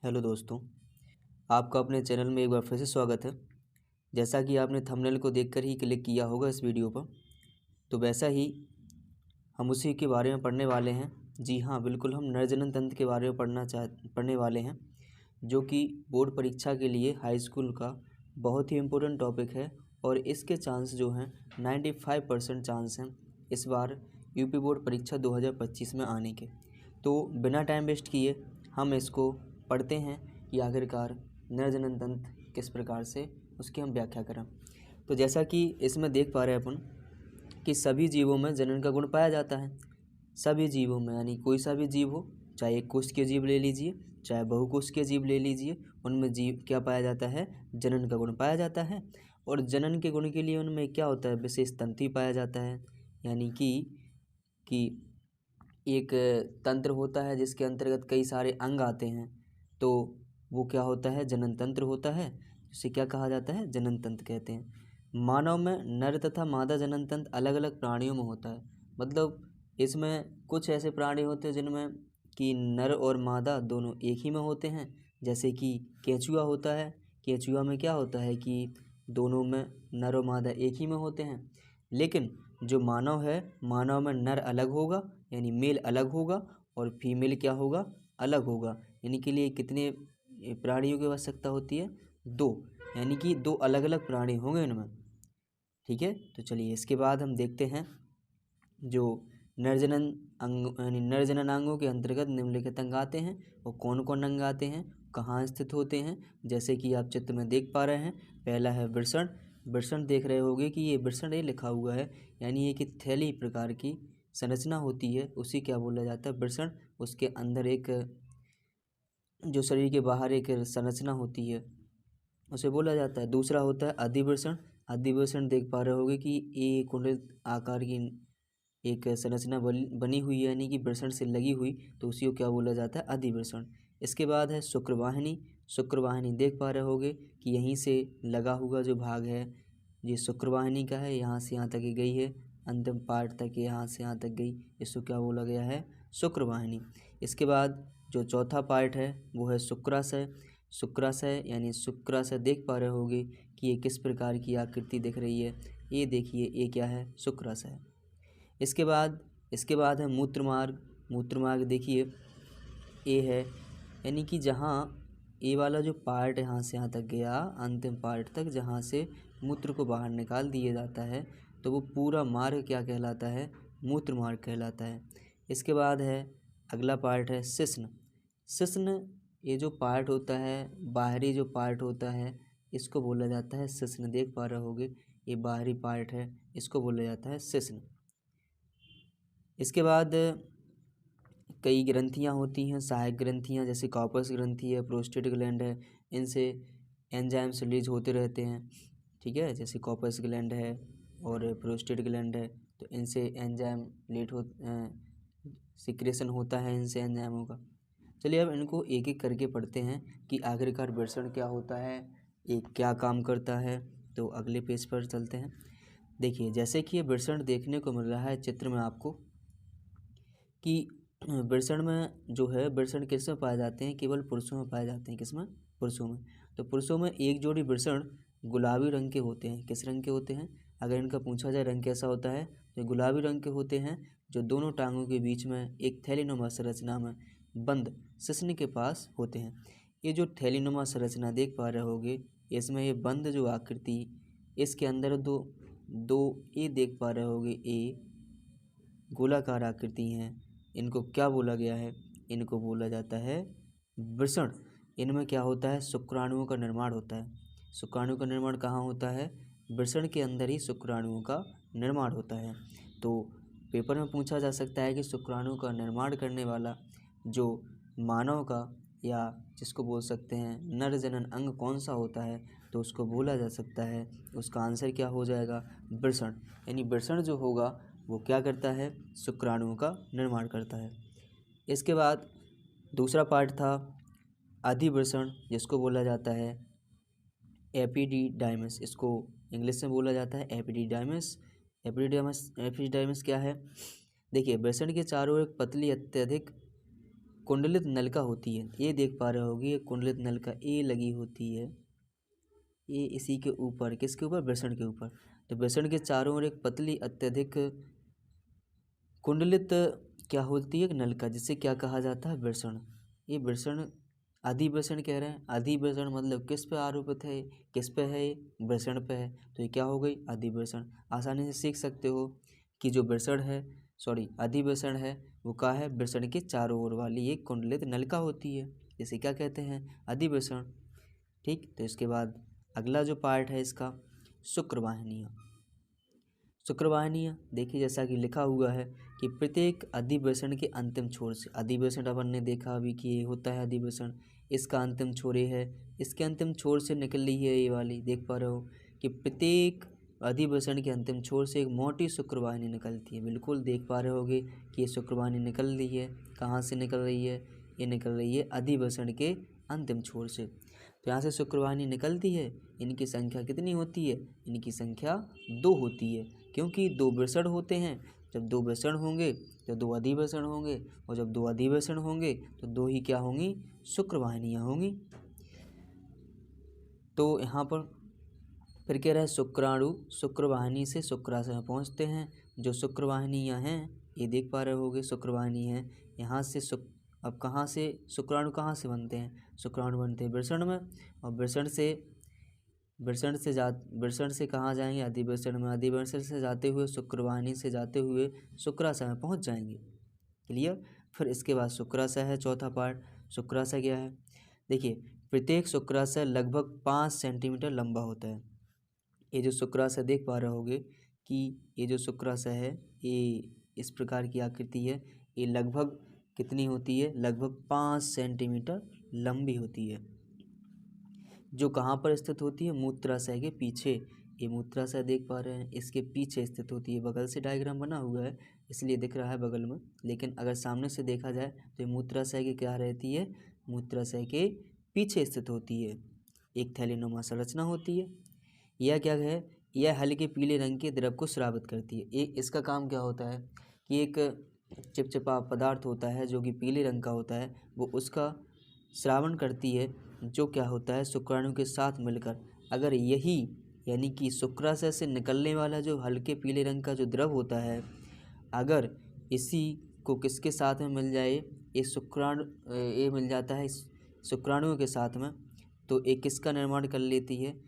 Hello दोस्तों, आपका अपने चैनल में एक बार फिर से स्वागत है। जैसा कि आपने थंबनेल को देखकर ही क्लिक किया होगा इस वीडियो पर, तो वैसा ही हम उसी के बारे में पढ़ने वाले हैं। जी हाँ, बिल्कुल, हम नर जनन तंत्र के बारे में पढ़ने वाले हैं, जो कि बोर्ड परीक्षा के लिए हाई स्कूल का बहुत ही इम्पोर्टेंट टॉपिक है। और इसके चांस जो हैं 95% चांस हैं इस बार यूपी बोर्ड परीक्षा 2025 में आने के। तो बिना टाइम वेस्ट किए हम इसको पढ़ते हैं कि आखिरकार नर जनन तंत्र किस प्रकार से उसकी हम व्याख्या करें। तो जैसा कि इसमें देख पा रहे हैं अपन कि सभी जीवों में जनन का गुण पाया जाता है। सभी जीवों में, यानी कोई सा भी जीव हो, चाहे एक कोशिकीय जीव ले लीजिए, चाहे बहुकोशिकीय जीव ले लीजिए, उनमें जीव क्या पाया जाता है? जनन का गुण पाया जाता है। और जनन के गुण के लिए उनमें क्या होता है? विशेष तंत्र ही पाया जाता है। यानी कि एक तंत्र होता है जिसके अंतर्गत कई सारे अंग आते हैं, तो वो क्या होता है? जनन तंत्र होता है। उसे क्या कहा जाता है? जनन तंत्र कहते हैं। मानव में नर तथा मादा जनन तंत्र अलग अलग प्राणियों में होता है। मतलब इसमें कुछ ऐसे प्राणी होते हैं जिनमें कि नर और मादा दोनों एक ही में होते हैं। जैसे कि केंचुआ होता है। केंचुआ में क्या होता है कि दोनों में नर और मादा एक ही में होते हैं। लेकिन जो मानव है, मानव में नर अलग होगा, यानी मेल अलग होगा, और फीमेल क्या होगा? अलग होगा। यानी कि लिए कितने प्राणियों की आवश्यकता होती है? 2। यानी कि 2 अलग अलग प्राणी होंगे इनमें। ठीक है, तो चलिए इसके बाद हम देखते हैं जो नरजनन अंग, यानी नरजननांगों के अंतर्गत निम्नलिखित अंग आते हैं। और कौन कौन अंग आते हैं, कहाँ स्थित होते हैं, जैसे कि आप चित्र में देख पा रहे हैं। पहला है वृषण। वृषण देख रहे होंगे कि ये वृषण ये लिखा हुआ है, यानी ये कि थैली प्रकार की संरचना होती है, उसी क्या बोला जाता है? वृषण। उसके अंदर एक जो शरीर के बाहर एक संरचना होती है, उसे बोला जाता है। दूसरा होता है अधिवृषण। अधिवृषण देख पा रहे होंगे कि ये कुंडलित आकार की एक संरचना बनी हुई है, यानी कि वृषण से लगी हुई, तो उसी को क्या बोला जाता है? अधिवृषण। इसके बाद है शुक्रवाहिनी। शुक्रवाहिनी देख पा रहे होंगे कि यहीं से लगा हुआ जो भाग है ये शुक्रवाहिनी का है। यहाँ से यहाँ तक ये गई है, अंतिम पार्ट तक यहाँ से यहाँ तक गई, इसको क्या बोला गया है? शुक्रवाहिनी। इसके बाद जो चौथा पार्ट है वो है शुक्राशय। शुक्राशय यानी शुक्राशय देख पा रहे होंगे कि ये किस प्रकार की आकृति दिख रही है। ये देखिए, ये क्या है? शुक्राशय। इसके बाद है मूत्रमार्ग। मूत्रमार्ग देखिए, ये है, यानी कि जहाँ ये वाला जो पार्ट यहाँ से यहाँ तक गया, अंतिम पार्ट तक जहाँ से मूत्र को बाहर निकाल दिया जाता है, तो वो पूरा मार्ग क्या कहलाता है? मूत्र मार्ग कहलाता है। इसके बाद है अगला पार्ट है शिश्न। शिश्न, ये जो पार्ट होता है, बाहरी जो पार्ट होता है, इसको बोला जाता है शिश्न। देख पा रहे होगे ये बाहरी पार्ट है, इसको बोला जाता है शिश्न। इसके बाद कई ग्रंथियां होती हैं, सहायक ग्रंथियां, जैसे कॉर्पस ग्रंथि है, प्रोस्टेट ग्लैंड है, इनसे एंजाइम्स रिलीज होते रहते हैं। ठीक है, जैसे कॉर्पस ग्लैंड है और प्रोस्टेट ग्लैंड है, तो इनसे एंजाइम सिक्रेशन होता है इनसे एंजाइमों का। चलिए अब इनको एक एक करके पढ़ते हैं कि आखिरकार वृषण क्या होता है, एक क्या काम करता है। तो अगले पेज पर चलते हैं। देखिए, जैसे कि ये वृषण देखने को मिल रहा है चित्र में आपको कि वृषण में जो है, वृषण किस में पाए जाते हैं? केवल पुरुषों में पाए जाते हैं। किसमें? पुरुषों में। तो पुरुषों में एक जोड़ी वृषण गुलाबी रंग के होते हैं। किस रंग के होते हैं? अगर इनका पूछा जाए रंग कैसा होता है, तो गुलाबी रंग के होते हैं, जो दोनों टांगों के बीच में एक थैलीनुमा संरचना में बंद शिश्न के पास होते हैं। ये जो थैलीनुमा संरचना देख पा रहे होगे, इसमें ये बंद जो आकृति, इसके अंदर दो दो ये देख पा रहे होगे, ये गोलाकार आकृति हैं। इनको क्या बोला गया है? इनको बोला जाता है वृषण। इनमें क्या होता है? शुक्राणुओं का निर्माण होता है। शुक्राणु का निर्माण कहाँ होता है? वृषण के अंदर ही शुक्राणुओं का निर्माण होता है। तो पेपर में पूछा जा सकता है कि शुक्राणु का निर्माण करने वाला जो मानव का, या जिसको बोल सकते हैं नर जनन अंग, कौन सा होता है? तो उसको बोला जा सकता है, उसका आंसर क्या हो जाएगा? वृषण। यानी वृषण जो होगा वो क्या करता है? शुक्राणुओं का निर्माण करता है। इसके बाद दूसरा पार्ट था अधिवृषण, जिसको बोला जाता है एपिडिडाइमिस। इसको इंग्लिश में बोला जाता है एपिडिडाइमिस। एपिडिडाइमिस क्या है? देखिए, वृषण के चारों ओर एक पतली अत्यधिक कुंडलित नलिका होती है, ये देख पा रहे होगे, ये कुंडलित नलिका ए लगी होती है, ये इसी के ऊपर, किसके ऊपर, वृषण के ऊपर। तो वृषण के चारों ओर एक पतली अत्यधिक कुंडलित क्या होती है, एक नलिका, जिसे क्या कहा जाता है, वृषण। ये वृषण अधिवृषण कह रहे हैं, अधिवृषण मतलब किस पे आरोपित है, किस पे है, वृषण पे है, तो ये क्या हो गई, अधिवृषण। आसानी से सीख सकते हो कि जो वृषण है, अधिवृषण है, वो क्या है, वृषण के चारों ओर वाली एक कुंडलित नलिका होती है, इसे क्या कहते हैं, अधिवृषण। ठीक, तो इसके बाद अगला जो पार्ट है इसका, शुक्रवाहिनियाँ। शुक्रवाहिनियाँ देखिए, जैसा कि लिखा हुआ है कि प्रत्येक अधिवृषण के अंतिम छोर से, अधिवृषण अपन ने देखा अभी कि ये होता है अधिवृषण, इसका अंतिम छोर ये है, इसके अंतिम छोर से निकल रही है ये वाली, देख पा रहे हो कि प्रत्येक अधिवृषण के अंतिम छोर से एक मोटी शुक्रवाहिनी निकलती है। बिल्कुल देख पा रहे होगे कि ये शुक्रवाहिनी निकल रही है, कहाँ से निकल रही है, ये निकल रही है अधिवृषण के अंतिम छोर से। तो यहाँ से शुक्रवाहिनी निकलती है, इनकी संख्या कितनी होती है, इनकी संख्या 2 होती है, क्योंकि 2 वृषण होते हैं। जब 2 वृषण होंगे तो 2 अधिवृषण होंगे, और जब 2 अधिवृषण होंगे तो 2 ही क्या होंगी, शुक्रवाहिनियाँ होंगी। तो यहाँ पर फिर कह रहा है शुक्राणु शुक्रवाहिनी से शुक्राशय में पहुँचते हैं। जो शुक्रवाहिनियाँ हैं ये देख पा रहे होगे, शुक्रवाहिनी है, यहाँ से अब कहाँ से शुक्राणु कहाँ से बनते हैं, शुक्राणु बनते हैं वृषण में, और वृषण से कहाँ जाएंगे, अधिवृषण में, अधिवृषण से जाते हुए शुक्रवाहिनी से जाते हुए शुक्राशय में पहुँच जाएंगे। क्लियर। फिर इसके बाद शुक्राशय है, चौथा पार्ट। शुक्राशय क्या है, देखिए प्रत्येक शुक्राशय लगभग 5 सेंटीमीटर लंबा होता है। ये जो शुक्राशय देख पा रहे होगे कि ये जो शुक्राशय है ये इस प्रकार की आकृति है, ये लगभग कितनी होती है, लगभग 5 सेंटीमीटर लंबी होती है, जो कहाँ पर स्थित होती है, मूत्राशय के पीछे। ये मूत्राशय देख पा रहे हैं, इसके पीछे स्थित होती है। बगल से डायग्राम बना हुआ है इसलिए दिख रहा है बगल में, लेकिन अगर सामने से देखा जाए तो ये मूत्राशय की क्या रहती है, मूत्राशय के पीछे स्थित होती है। एक थैलीनुमा संरचना होती है। यह क्या है, यह हल्के पीले रंग के द्रव को स्रावित करती है। इसका काम क्या होता है कि एक चिपचिपा पदार्थ होता है जो कि पीले रंग का होता है, वो उसका श्रावण करती है, जो क्या होता है, शुक्राणु के साथ मिलकर। अगर यही यानी कि शुक्राशय से निकलने वाला जो हल्के पीले रंग का जो द्रव होता है, अगर इसी को किसके साथ में मिल जाए, ये मिल जाता है शुक्राणुओं के साथ में, तो एक किसका निर्माण कर लेती है,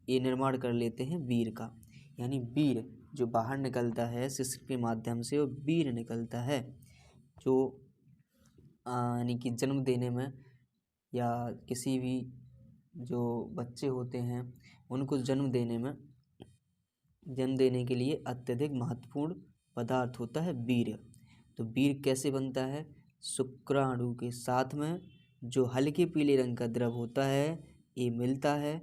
ये निर्माण कर लेते हैं वीर्य का। यानी वीर्य जो बाहर निकलता है शिश्न के माध्यम से, वो वीर्य निकलता है, जो यानी कि जन्म देने में या किसी भी जो बच्चे होते हैं उनको जन्म देने के लिए अत्यधिक महत्वपूर्ण पदार्थ होता है वीर्य। तो वीर्य कैसे बनता है, शुक्राणु के साथ में जो हल्के पीले रंग का द्रव होता है ये मिलता है,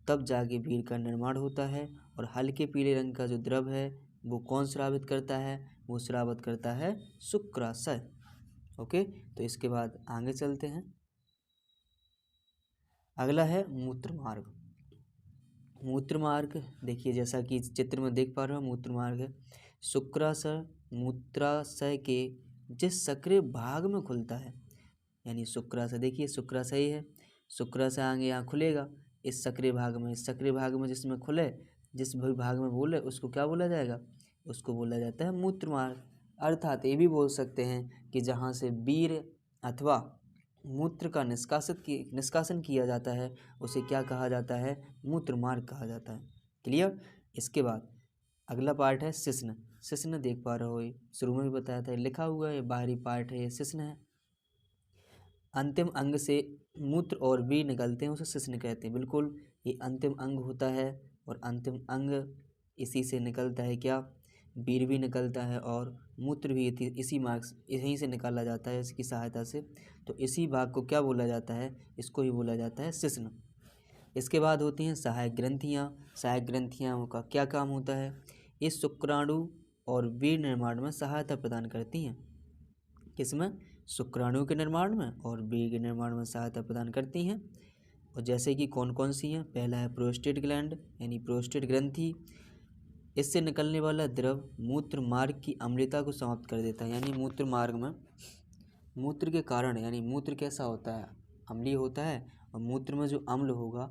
तब जाके वीर्य का निर्माण होता है। और हल्के पीले रंग का जो द्रव है वो कौन स्रावित करता है, वो स्रावित करता है शुक्राशय। ओके, तो इसके बाद आगे चलते हैं। अगला है मूत्रमार्ग। मूत्रमार्ग देखिए, जैसा कि चित्र में देख पा रहे हो, मूत्रमार्ग है शुक्राशय मूत्राशय के जिस सक्रिय भाग में खुलता है। यानी शुक्राशय देखिए, शुक्राशय है, शुक्राशय आगे यहाँ खुलेगा इस सक्रिय भाग में, इस सक्रिय भाग में जिसमें खुले, जिस भी भाग में बोले उसको क्या बोला जाएगा, उसको बोला जाता है मूत्रमार्ग। अर्थात ये भी बोल सकते हैं कि जहाँ से वीर्य अथवा मूत्र का निष्कासन किया जाता है उसे क्या कहा जाता है, मूत्रमार्ग कहा जाता है। क्लियर। इसके बाद अगला पार्ट है शिश्न। शिश्न देख पा रहे हो, शुरू में भी बताया था, लिखा हुआ है, बाहरी पार्ट है, ये शिश्न है। अंतिम अंग से मूत्र और वीर्य निकलते हैं, उसे शिश्न कहते हैं। बिल्कुल, ये अंतिम अंग होता है और अंतिम अंग इसी से निकलता है, क्या, वीर्य भी निकलता है और मूत्र भी इसी मार्ग यहीं से निकाला जाता है, इसकी सहायता से। तो इसी भाग को क्या बोला जाता है, इसको ही बोला जाता है शिश्न। इसके बाद होती हैं सहायक ग्रंथियाँ। सहायक ग्रंथियाँ का क्या काम होता है, इस शुक्राणु और वीर्य निर्माण में सहायता प्रदान करती हैं। किसमें, शुक्राणु के निर्माण में और वीर्य के निर्माण में सहायता प्रदान करती हैं। और जैसे कि कौन कौन सी हैं, पहला है प्रोस्टेट ग्लैंड यानी प्रोस्टेट ग्रंथि। इससे निकलने वाला द्रव मूत्र मार्ग की अम्लता को समाप्त कर देता है। यानी मूत्र मार्ग में मूत्र के कारण, यानी मूत्र कैसा होता है, अम्लीय होता है, और मूत्र में जो अम्ल होगा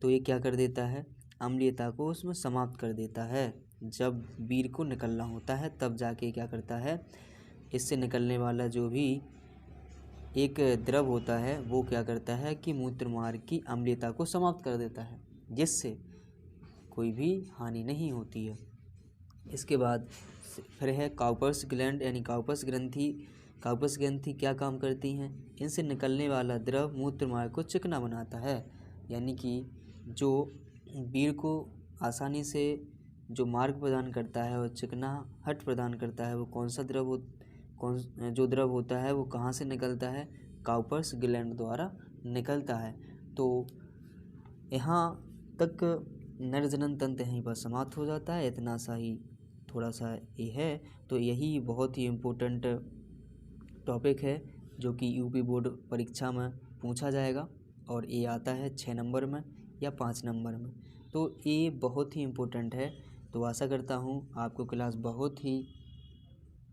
तो ये क्या कर देता है, अम्लीयता को उसमें समाप्त कर देता है। जब वीर्य को निकलना होता है तब जाके क्या करता है, इससे निकलने वाला जो भी एक द्रव होता है वो क्या करता है कि मूत्र मार्ग की अम्लीयता को समाप्त कर देता है, जिससे कोई भी हानि नहीं होती है। इसके बाद फिर है काउपर्स ग्लैंड, यानी काउपर्स ग्रंथि। काउपर्स ग्रंथि क्या काम करती हैं, इनसे निकलने वाला द्रव मूत्र मार्ग को चिकना बनाता है, यानी कि जो वीर्य को आसानी से जो मार्ग प्रदान करता है और चिकनाहट प्रदान करता है, वो कौन सा द्रव जो द्रव होता है वो कहाँ से निकलता है, काउपर्स ग्लैंड द्वारा निकलता है। तो यहाँ तक नर जनन तंत्र यहीं पर समाप्त हो जाता है। इतना सा ही थोड़ा सा ये है, तो यही बहुत ही इम्पोर्टेंट टॉपिक है जो कि यूपी बोर्ड परीक्षा में पूछा जाएगा, और ये आता है 6 नंबर में या 5 नंबर में। तो ये बहुत ही इम्पोर्टेंट है। तो आशा करता हूँ आपको क्लास बहुत ही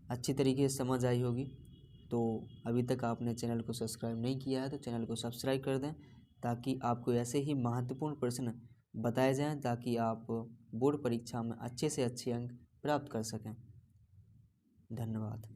अच्छी तरीके से समझ आई होगी। तो अभी तक आपने चैनल को सब्सक्राइब नहीं किया है तो चैनल को सब्सक्राइब कर दें, ताकि आपको ऐसे ही महत्वपूर्ण प्रश्न बताए जाएं, ताकि आप बोर्ड परीक्षा में अच्छे से अच्छे अंक प्राप्त कर सकें। धन्यवाद।